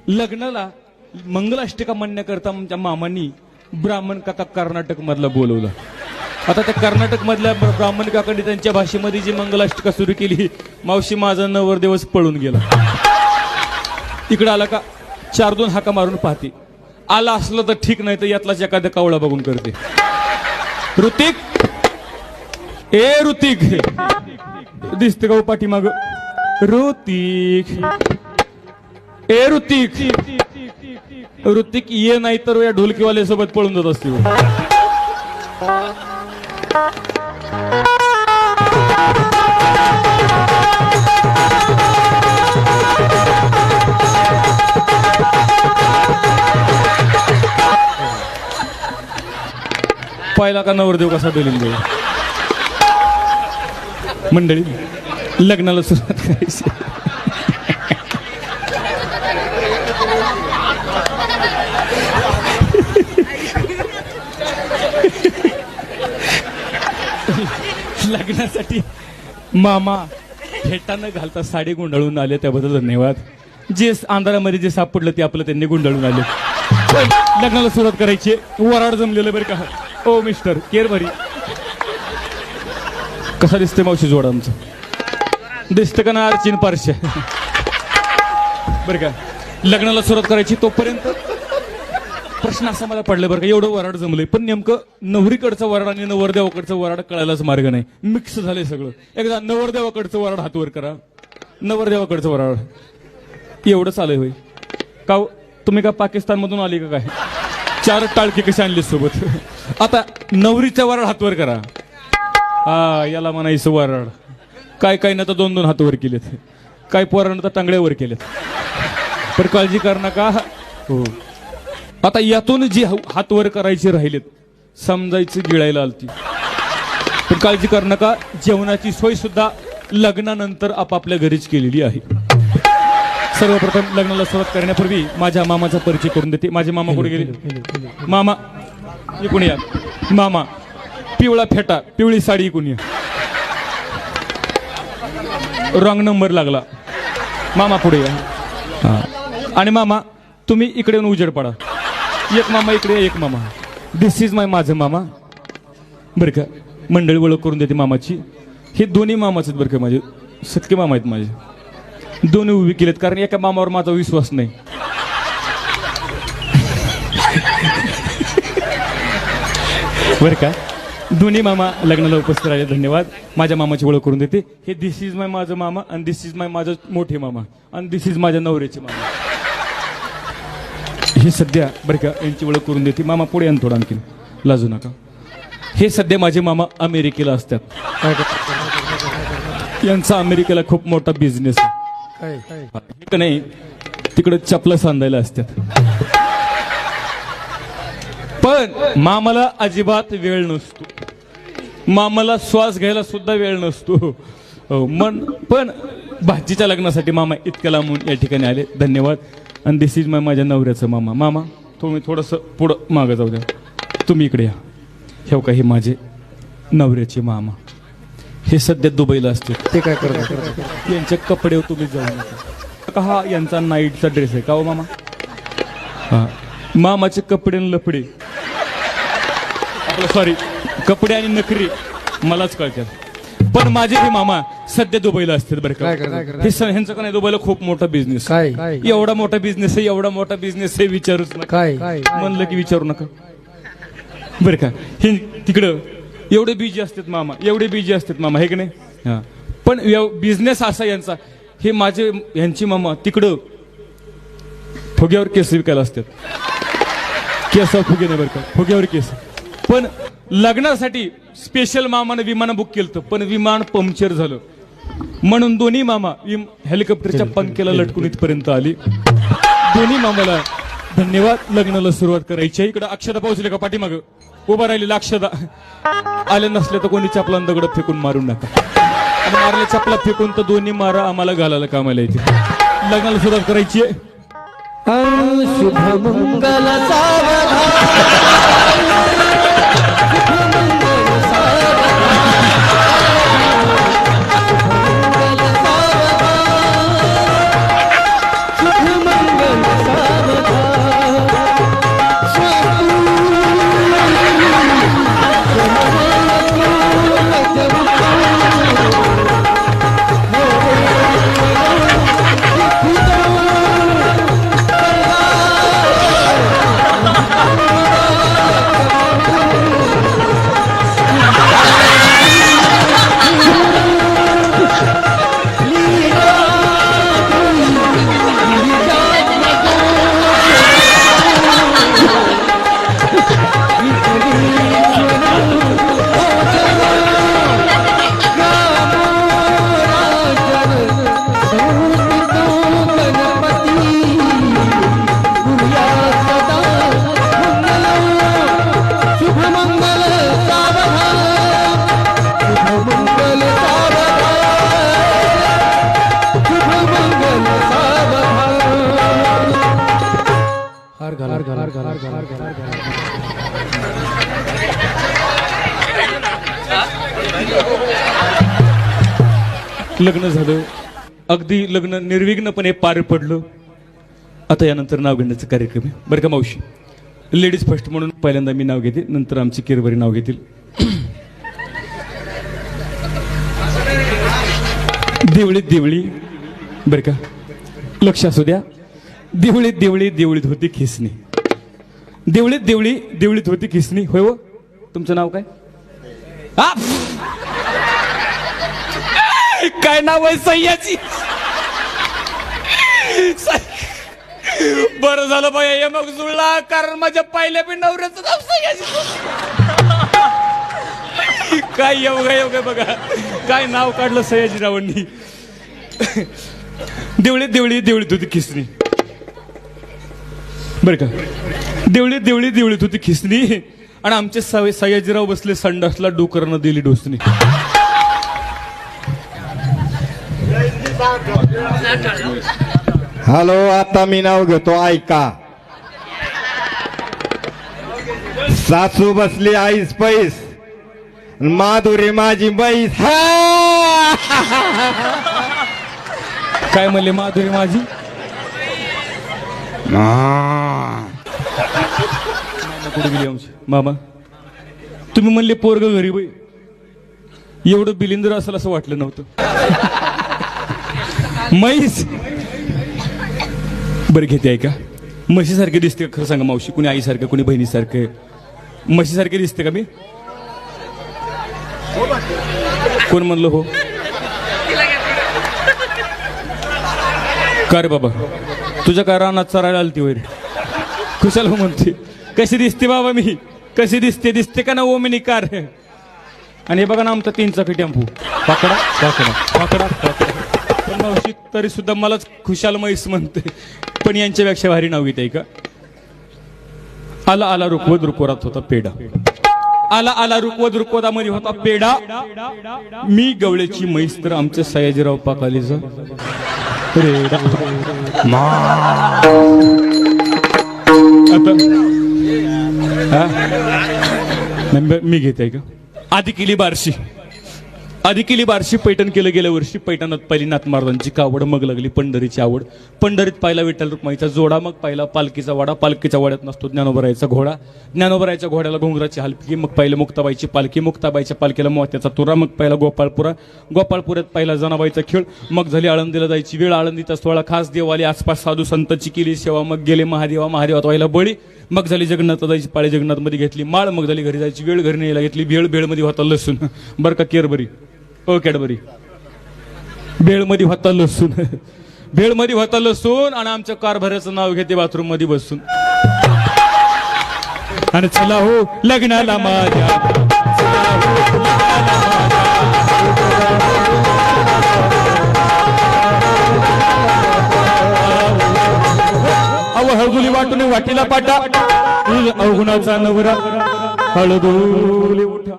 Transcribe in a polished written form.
लग्नाला मंगलाष्टका म्हणण्याकरता आमच्या मामांनी ब्राह्मण काका कर्नाटक मधला बोलवलं. आता त्या कर्नाटक मधल्या ब्राह्मण काकांनी त्यांच्या भाषेमध्ये जी मंगलाष्टका सुरू केली, मावशी माझा नवरदेवच पळून गेला. इकडे आला का 4-2 हाका मारून पाहते, आला असलं तर ठीक, नाही तर यातलाच एखाद्या कावळा बघून करते. ऋतिक, ए ऋतिक, दिसते का पाठीमाग? ऋतिक, ए ऋतिक, ऋतिक ये, नाही तर या ढोलकीवाले सोबत पळून जात असते. पाहिला का नवरदेव कसा बेलून देऊ. मंडळी, लग्नाला सुरुवात करायची. लग्नासाठी मामा फेटानं घालता साडी गुंडाळून आले, त्याबद्दल धन्यवाद. जे अंधारामध्ये जे सापडलं ते आपलं त्यांनी गुंडाळून आले. लग्नाला सुरुवात करायची. वराड जमलेलं बरं का. ओ मिस्टर केअर भरी. कसा दिसते मावशी जोड आमचं? दिसतं का ना अर्चिन पारशे? बरं का, लग्नाला सुरुवात करायची. तोपर्यंत प्रश्न असा मला पडला बरं का, एवढं वराड जमलंय, पण नेमकं नवरीकडचं वराड आणि नवरदेवाकडचं वराड कळायलाच मार्ग नाही. मिक्स झालंय सगळं. एकदा नवरदेवाकडचं वराड हातवर करा, नवरदेवाकडचं वराड एवढं चालू होय का? तुम्ही का पाकिस्तान मधून आली का काय? 4 टाळकी कशी आणली सोबत? आता नवरीचा वराड हातवर करा. हा, याला म्हणायचं वराड. काय काय ना तर 2-2 हातवर केलेत, काय पोरानं तर टांगड्यावर केलेत. पण काळजी कर नका. हो, आता यातून जी हातवर करायची राहिलेत, समजायचं गिळायला आलती. पण काळजी कर नका, जेवणाची सोय सुद्धा लग्नानंतर आपापल्या घरीच केलेली आहे. सर्वप्रथम लग्नाला सुरुवात करण्यापूर्वी माझ्या मामाचा परिचय करून देते. माझे मामा कुठे गेले? मामा इकडून या. मामा पिवळा फेटा, पिवळी साडी इकडून या. रॉंग नंबर लागला. मामा पुढे या. हा, आणि मामा तुम्ही इकडे येऊन उजेड पडा. एक मामा इकडे, एक मामा. दिस इज माय, माझं मामा बरं का. मंडळी ओळख करून देते मामाची. हे दोन्ही मामाच आहेत बरं का, माझे सख्खे मामा आहेत माझे. दोन्ही उभी केलेत, कारण एका मामावर माझा विश्वास नाही. बरं का, दोन्ही मामा लग्नाला उपस्थित राहिले, धन्यवाद. माझ्या मामाची ओळख करून देते. हे दिस इज माय माझं मामा, आणि दिस इज माय माझं मोठे मामा, आणि दिस इज माझ्या नवऱ्याचे मामा. हे सध्या बरं का यांची ओळख करून देते. मामा पुढे या थोडं, आणखी लाजू नका. हे सध्या माझे मामा अमेरिकेला असतात. यांचा अमेरिकेला खूप मोठा बिझनेस आहे. नाही, तिकडे चपला सांधायला असतात. पण मामाला अजिबात वेळ नसतो. मामाला श्वास घ्यायला सुद्धा वेळ नसतो. पण भाजीच्या लग्नासाठी मामा इतक्या लांबून या ठिकाणी आले, धन्यवाद. आणि दिस इज माझ्या नवऱ्याचं मामा. मामा तुम्ही थोडंसं पुढं मागं जाऊ द्या. तुम्ही इकडे या. हे का, हे माझे नवऱ्याचे मामा. हे सध्या दुबईला असते. ते काय करतात? यांच्या कपड्यावर तुम्ही जाऊ नका. हा यांचा नाईटचा ड्रेस आहे का हो मामा? हा, मामाचे कपडे आणि लफडे, सॉरी, कपडे आणि नखरी मलाच कळतात. पण माझे हे मामा सध्या दुबईला असतात बरं का. हे ह्यांचं का नाही, दुबईला खूप मोठा बिझनेस. एवढा मोठा बिझनेस आहे, एवढा मोठा बिझनेस आहे, विचारूच नका. म्हणलं की विचारू नका बरं का. हे तिकडं एवढे बिजी असतात मामा, एवढे बिजी असतात मामा, हे की नाही. हा, पण बिझनेस असा यांचा. हे माझे यांची मामा तिकडं फुग्यावर केस विकायला असतात. केस फुगे नाही बरं का, फुग्यावर केस. पण लग्नासाठी स्पेशल मामानं विमान बुक केलं, पण विमान पंक्चर झालं, म्हणून दोन्ही मामा हेलिकॉप्टरच्या पंख्याला लटकून इथपर्यंत आली. दोन्ही मामाला धन्यवाद. लग्नाला सुरुवात करायची. इकडे अक्षदा पोहोचले का? पाठीमाग उभा राहिलेला अक्षदा. आले नसले तर कोणी चपला दगड फेकून मारून नका. आणि मारले चपला फेकून तर दोन्ही मारा, आम्हाला घालायला कामाला येते. लग्नाला सुरुवात करायची. शुभ मंगल सावधान लग्न झालं, अगदी लग्न निर्विघ्नपणे पार पडलं. आता यानंतर नाव घेण्याचा कार्यक्रम आहे बरं का मावशी. लेडीज फर्स्ट म्हणून पहिल्यांदा मी नाव घेते, नंतर आमची किरभरी नाव घेतील. देवळीत देवळी बरं का, लक्ष असू द्या. देवळीत देवळी देवळीत होती खिसणी. देवळीत देवळी देवळीत होती खिसणी. होय हो, तुमचं नाव काय? काय नाव आहे? सह्याची. बरं झालं बाया हे मग जुळला, कारण माझ्या पहिल्या बी नवऱ्याचं नाव सह्याची. काय योगा योगा बघा, काय नाव काढलं सयाजीरावांनी. देवळीत देवळी देवळीत होती खिसणी बरं का. देवळीत देवळी देवळीत होती खिसणी आणि आमचे सयाजीराव बसले संडासला, डोकरनं दिली डोसणी. हॅलो, आता मी नाव घेतो ऐका. सासू बसली आईस पैस, माधुरी माझी बैस. काय म्हणले माधुरी माझी? कुठे गेली आमची मामा? तुम्ही म्हणले पोरग गरीब आहे, एवढं बिलिंदर असेल असं वाटलं नव्हतं. म्हैस बरं घेते आहे का? म्हशीसारखे दिसते का? खरं सांगा मावशी, कुणी आईसारखं कुणी बहिणीसारखं. म्हशीसारखे दिसते का मी? कोण म्हणलं हो? का रे बाबा, तुझ्या काय रानात चरायला आलती वैर? कुशाल हो म्हणते. कशी दिसते बाबा मी? कशी दिसते? दिसते का ना ओमिनी कार? आणि हे बघा ना आमचा 3 चाकी टेम्पो. पाकडा पाकडा पाकडा पाकडा. पण मावशी तरी सुद्धा मलाच खुशाल म्हैस म्हणते, पण यांच्यापेक्षा भारी नाव घेते का? आला आला रुकवत रुकोरात होता पेडा. आला आला रुकवत रुकवतामध्ये होता पेडा. मी गवळ्याची म्हैस तर आमचे सयाजीराव पाकालीचा रेडा. आता मी घेते का? आधी केली बारशी. आधी केली बारशी. पैठण केलं गेल्या वर्षी. पैठणात पहिली नाथ महाराजांची कावड, मग लागली पंढरीची आवड. पंढरीत पाहिला विठ्ठल रुक्माईचा जोडा, मग पाहिला पालखीचा वाडा. पालखीच्या वाड्यात नसतो ज्ञानोबरायचा घोडा. ज्ञानोबरायच्या घोड्याला घोंगराची हलकी. मग पाहिलं मुक्ताबाईची पालखी. मुक्ताबाईच्या पालखीला मोत्याचा तुरा. मग पाहिला गोपाळपुरा. गोपाळपुऱ्यात पाहिला जनाबाईचा खेळ. मग झाली आळंदीला जायची वेळ. आळंदीचा सोहळा खास देवाली. आसपास साधू संतांची केली सेवा. मग गेले महादेवा. महादेवात व्हायला बळी. मग झाली जगन्नाथ जायची पाळी. जगन्नाथ मध्ये घेतली माळ. मग झाली घरी जायची वेळ. घरी न्यायला घेतली भेळ. भेळमध्ये होता लसूण बरं का. केरबरी ओ कॅडबरी. भेळमध्ये होता लसूण. भेळमध्ये होता लसूण. आणि आमच्या कारभाराचं नाव घेते बाथरूम मध्ये बसून. आणि चला हो लग्नाला माझ्या. अव हळदुली वाटून वाटीला पाटा. अवगुणाचा नवरा हळदुली उठा.